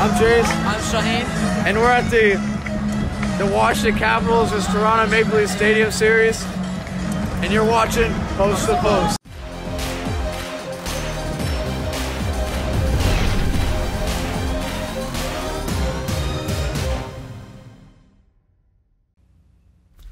I'm Jace. I'm Shaheen. And we're at the Washington Capitals vs Toronto Maple Leafs Stadium Series. And you're watching Post to Post.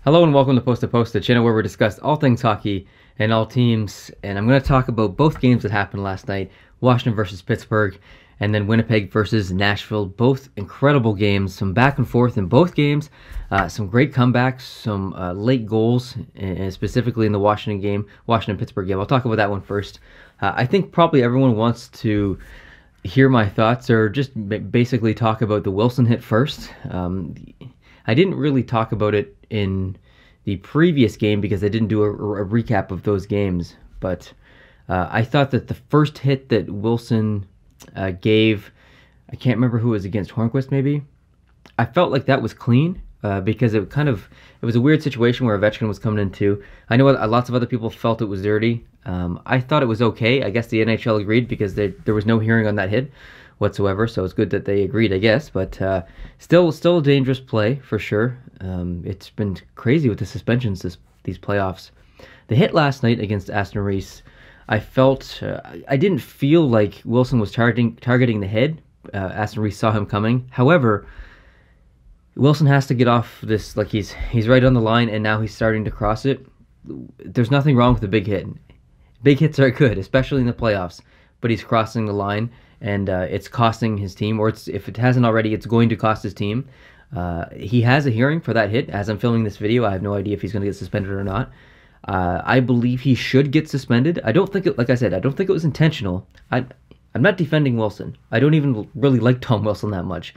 Hello and welcome to Post, the channel where we discuss all things hockey and all teams. And I'm going to talk about both games that happened last night, Washington versus Pittsburgh, and then Winnipeg versus Nashville. Both incredible games, some back and forth in both games, some great comebacks, some late goals, and specifically in the Washington-Pittsburgh game. I'll talk about that one first. I think probably everyone wants to hear my thoughts or just basically talk about the Wilson hit first. I didn't really talk about it in the previous game because I didn't do a recap of those games, but I thought that the first hit that Wilson gave, I can't remember who it was against, Hornquist maybe? I felt like that was clean because it was a weird situation where Ovechkin was coming in too. I know lots of other people felt it was dirty. I thought it was okay. I guess the NHL agreed because there was no hearing on that hit whatsoever, so it's good that they agreed, I guess, but still a dangerous play for sure. It's been crazy with the suspensions these playoffs. The hit last night against Aston Reese, I felt I didn't feel like Wilson was targeting the head. Aston Reese saw him coming. However, Wilson has to get off this, like he's right on the line and now he's starting to cross it. There's nothing wrong with a big hit. Big hits are good, especially in the playoffs, but he's crossing the line and it's costing his team, or if it hasn't already, it's going to cost his team. He has a hearing for that hit. As I'm filming this video, I have no idea if he's going to get suspended or not. I believe he should get suspended. I don't think like I said, I don't think it was intentional. I'm not defending Wilson. I don't even really like Tom Wilson that much.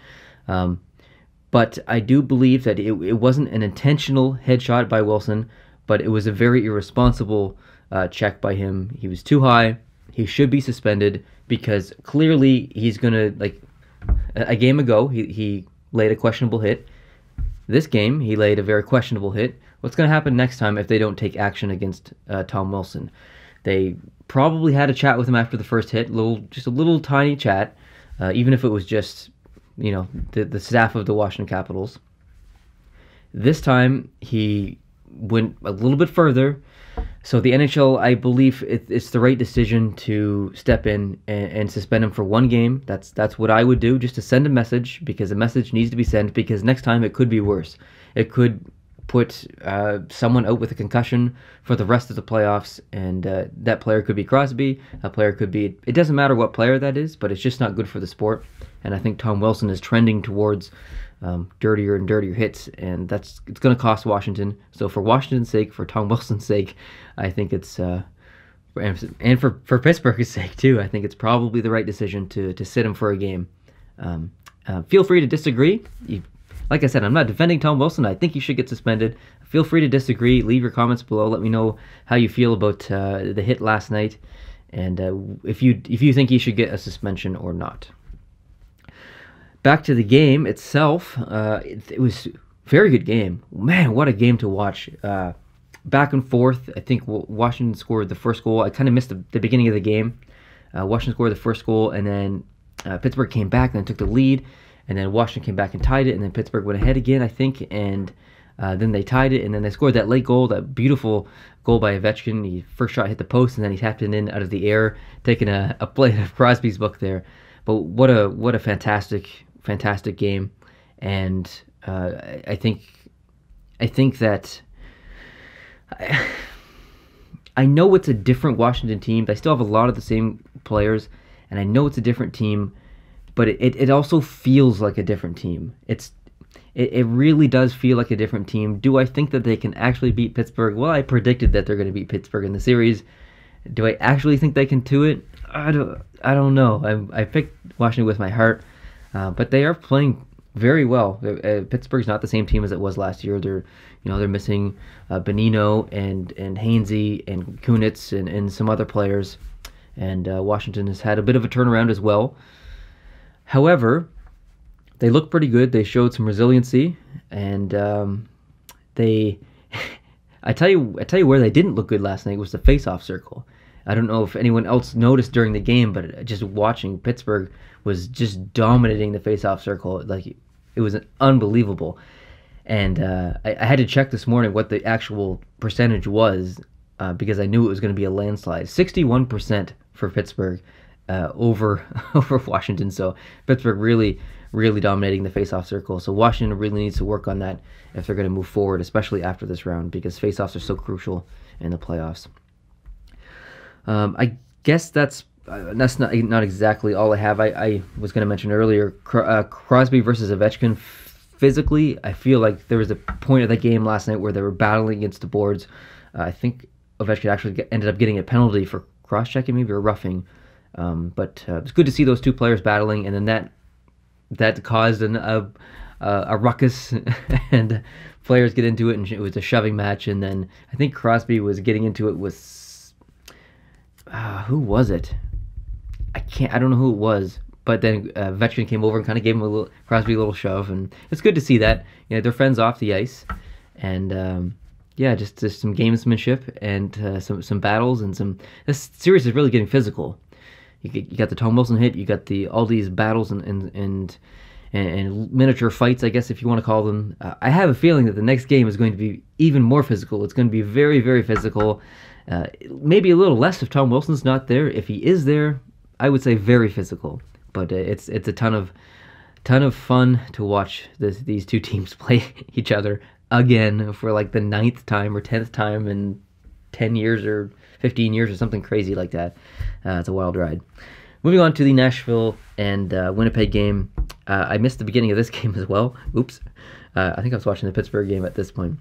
But I do believe that it wasn't an intentional headshot by Wilson, but it was a very irresponsible check by him. He was too high. He should be suspended because clearly he's going to, like, a game ago, he laid a questionable hit. This game, he laid a very questionable hit. What's going to happen next time if they don't take action against Tom Wilson? They probably had a chat with him after the first hit, just a little tiny chat, even if it was just, you know, the staff of the Washington Capitals. This time, he went a little bit further. So the NHL, I believe it's the right decision to step in and suspend him for one game. That's what I would do, just to send a message, because a message needs to be sent, because next time it could be worse. It could put someone out with a concussion for the rest of the playoffs, and that player could be Crosby, a player could be, it doesn't matter what player that is, but it's just not good for the sport. And I think Tom Wilson is trending towards dirtier and dirtier hits, and it's going to cost Washington. So for Washington's sake, for Tom Wilson's sake, I think it's and for Pittsburgh's sake too, I think it's probably the right decision to sit him for a game. Feel free to disagree. Like I said, I'm not defending Tom Wilson. I think he should get suspended. Feel free to disagree. Leave your comments below. Let me know how you feel about the hit last night, and if you think he should get a suspension or not. Back to the game itself, it was a very good game. Man, what a game to watch. Back and forth. I think Washington scored the first goal. I kind of missed the beginning of the game. Washington scored the first goal, and then Pittsburgh came back and then took the lead, and then Washington came back and tied it, and then Pittsburgh went ahead again, I think, and then they tied it, and then they scored that late goal, that beautiful goal by Ovechkin. He first shot hit the post, and then he tapped it in out of the air, taking a play out of Crosby's book there. But what a fantastic game, and I think that I know it's a different Washington team. They still have a lot of the same players, and I know it's a different team, but it also feels like a different team. It really does feel like a different team. Do I think that they can actually beat Pittsburgh? Well, I predicted that they're going to beat Pittsburgh in the series. Do I actually think they can do it? I don't know. I picked Washington with my heart. But they are playing very well. Pittsburgh's not the same team as it was last year. They're missing Bonino and Hainsey and Kunitz and some other players. And Washington has had a bit of a turnaround as well. However, they look pretty good. They showed some resiliency, and I tell you where they didn't look good last night was the face-off circle. I don't know if anyone else noticed during the game, but just watching, Pittsburgh was just dominating the face-off circle. Like, it was unbelievable. And I had to check this morning what the actual percentage was, because I knew it was going to be a landslide. 61% for Pittsburgh over Washington. So Pittsburgh really dominating the face-off circle. So Washington really needs to work on that if they're going to move forward, especially after this round, because face-offs are so crucial in the playoffs. I guess that's not exactly all I have. I was going to mention earlier, Crosby versus Ovechkin. Physically, I feel like there was a point of the game last night where they were battling against the boards. I think Ovechkin actually ended up getting a penalty for cross-checking, maybe, or roughing. But it was good to see those two players battling, and then that caused a ruckus, and players get into it, and it was a shoving match. And then I think Crosby was getting into it with who was it? I don't know who it was. But then Ovechkin came over and kind of gave him Crosby a little shove, and it's good to see that. They're friends off the ice, and just some gamesmanship and some battles and some. This series is really getting physical. You got the Tom Wilson hit, you got all these battles and miniature fights, I guess, if you want to call them. I have a feeling that the next game is going to be even more physical. It's going to be very, very physical. Maybe a little less if Tom Wilson's not there. If he is there, I would say very physical. But it's a ton of fun to watch these two teams play each other again for like the 9th time or 10th time in 10 years or 15 years or something crazy like that. It's a wild ride. Moving on to the Nashville and Winnipeg game. I missed the beginning of this game as well. Oops. I think I was watching the Pittsburgh game at this point.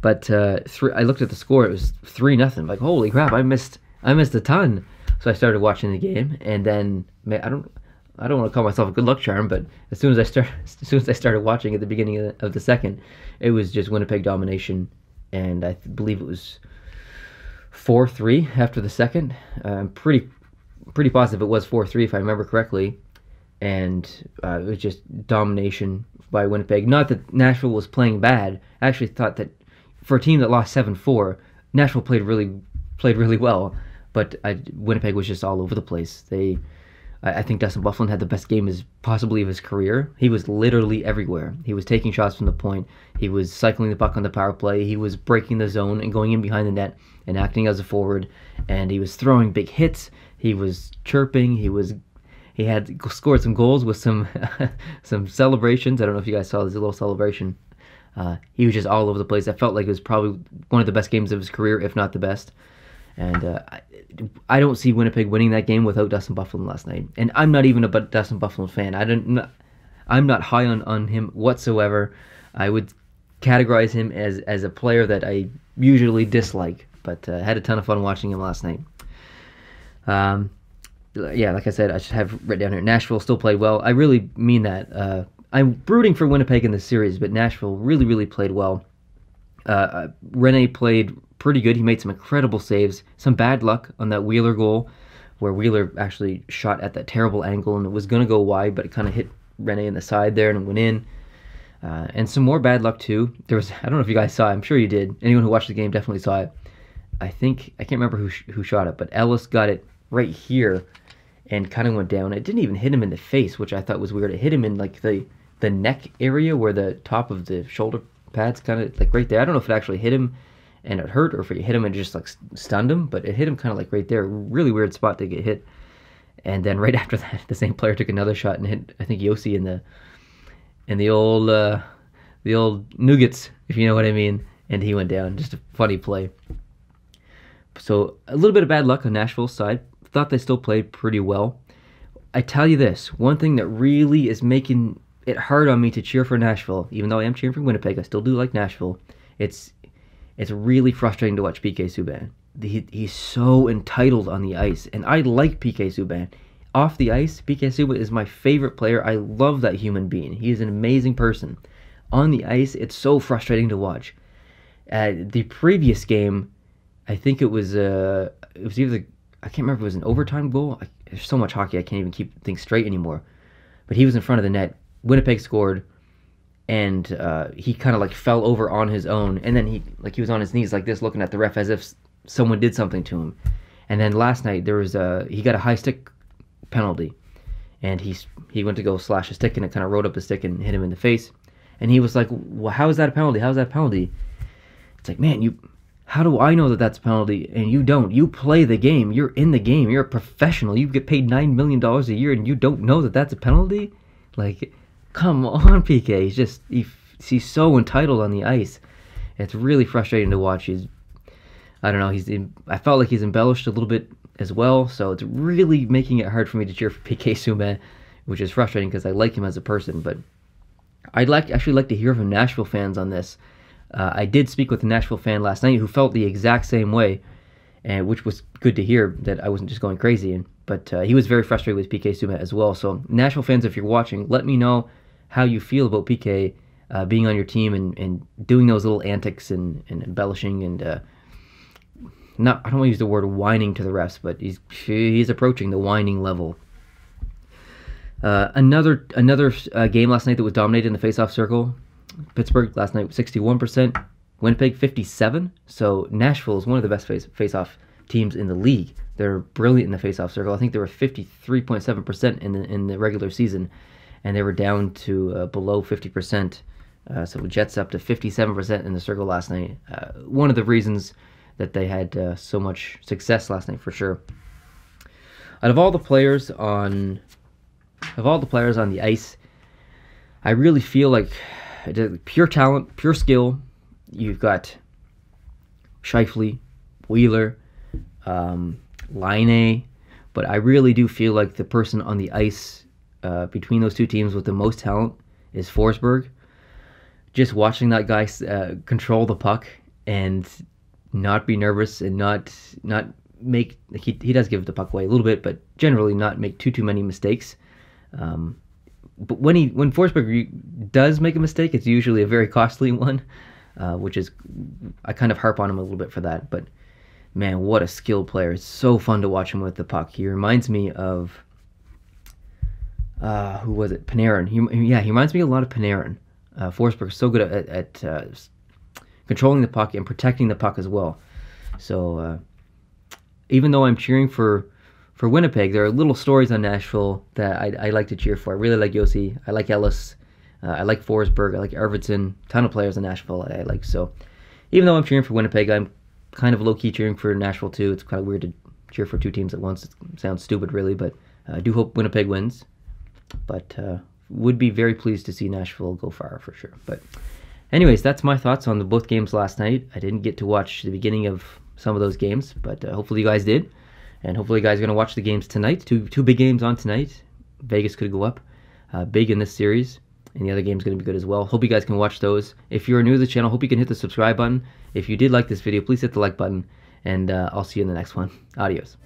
But I looked at the score. It was 3-0. Like, holy crap! I missed a ton. So I started watching the game, and then I don't want to call myself a good luck charm, but as soon as I started watching at the beginning of the second, it was just Winnipeg domination, and I believe it was 4-3 after the second. I'm pretty positive it was 4-3 if I remember correctly, and it was just domination by Winnipeg. Not that Nashville was playing bad. I actually thought that for a team that lost 7-4, Nashville played really well. But Winnipeg was just all over the place. I think Dustin Byfuglien had the best game possibly of his career. He was literally everywhere. He was taking shots from the point. He was cycling the puck on the power play. He was breaking the zone and going in behind the net and acting as a forward. And he was throwing big hits. He was chirping. He had scored some goals with some some celebrations. I don't know if you guys saw this little celebration. He was just all over the place. I felt like it was probably one of the best games of his career, if not the best. And I don't see Winnipeg winning that game without Dustin Byfuglien last night. And I'm not even a Dustin Byfuglien fan. I'm not high on him whatsoever. I would categorize him as a player that I usually dislike. But I had a ton of fun watching him last night. Like I said, I should have written down here, Nashville still played well. I really mean that. I'm rooting for Winnipeg in this series, but Nashville really played well. Rene played pretty good. He made some incredible saves. Some bad luck on that Wheeler goal, where Wheeler actually shot at that terrible angle and it was going to go wide, but it kind of hit Rene in the side there and went in. And some more bad luck too. I don't know if you guys saw it. I'm sure you did. Anyone who watched the game definitely saw it. I can't remember who shot it, but Ellis got it right here and kind of went down. It didn't even hit him in the face, which I thought was weird. It hit him in like the neck area where the top of the shoulder pads kind of like right there. I don't know if it actually hit him and it hurt, or if it hit him and just like stunned him, but it hit him kind of like right there. Really weird spot to get hit. And then right after that, the same player took another shot and hit, I think, Yossi in the old nougats, if you know what I mean, and he went down. Just a funny play. So a little bit of bad luck on Nashville's side. Thought they still played pretty well. I tell you this, one thing that really is making it hard on me to cheer for Nashville, even though I am cheering for Winnipeg, I still do like Nashville. It's really frustrating to watch PK Subban. He's so entitled on the ice, and I like PK Subban. Off the ice, PK Subban is my favorite player. I love that human being. He is an amazing person. On the ice, it's so frustrating to watch. The previous game, I think it was either, I can't remember if it was an overtime goal. There's so much hockey, I can't even keep things straight anymore. But he was in front of the net. Winnipeg scored, and he kind of like fell over on his own, and then he was on his knees like this, looking at the ref as if someone did something to him. And then last night he got a high stick penalty, and he went to go slash his stick, and it kind of rode up his stick and hit him in the face. And he was like, well, how is that a penalty? How is that a penalty? It's like, man, how do I know that that's a penalty and you don't? You play the game. You're in the game. You're a professional. You get paid $9 million a year and you don't know that that's a penalty? Like, come on, PK. He's so entitled on the ice. It's really frustrating to watch. I don't know, I felt like he's embellished a little bit as well, so it's really making it hard for me to cheer for PK Subban, which is frustrating because I like him as a person. But I'd actually like to hear from Nashville fans on this. I did speak with a Nashville fan last night who felt the exact same way, and which was good to hear that I wasn't just going crazy. But he was very frustrated with PK Subban as well. So Nashville fans, if you're watching, let me know how you feel about PK being on your team and doing those little antics and embellishing and I don't want to use the word whining to the refs, but he's approaching the whining level. Another game last night that was dominated in the faceoff circle. Pittsburgh last night 61%, Winnipeg 57%. So Nashville is one of the best faceoff teams in the league. They're brilliant in the faceoff circle. I think they were 53.7% in the regular season, and they were down to below 50%. So Jets up to 57% in the circle last night. One of the reasons that they had so much success last night, for sure. Out of all the players on the ice, I really feel like pure talent, pure skill. You've got Scheifele, Wheeler, Laine, but I really do feel like the person on the ice between those two teams with the most talent is Forsberg. Just watching that guy control the puck and not be nervous and not make, he does give the puck away a little bit, but generally not make too many mistakes. But when Forsberg does make a mistake, it's usually a very costly one, which is, I kind of harp on him a little bit for that. But man, what a skilled player! It's so fun to watch him with the puck. He reminds me of who was it? Panarin. He reminds me a lot of Panarin. Forsberg is so good at controlling the puck and protecting the puck as well. So even though I'm cheering for Winnipeg, there are little stories on Nashville that I like to cheer for. I really like Yossi. I like Ellis. I like Forsberg. I like Arvidsson. Ton of players in Nashville I like. So even though I'm cheering for Winnipeg, I'm kind of low-key cheering for Nashville too. It's kind of weird to cheer for two teams at once. It sounds stupid, really, but I do hope Winnipeg wins. But would be very pleased to see Nashville go far for sure. But anyways, that's my thoughts on both games last night. I didn't get to watch the beginning of some of those games, but hopefully you guys did. And hopefully you guys are going to watch the games tonight. Two big games on tonight. Vegas could go up big in this series. And the other game's going to be good as well. Hope you guys can watch those. If you're new to the channel, hope you can hit the subscribe button. If you did like this video, please hit the like button. And I'll see you in the next one. Adios.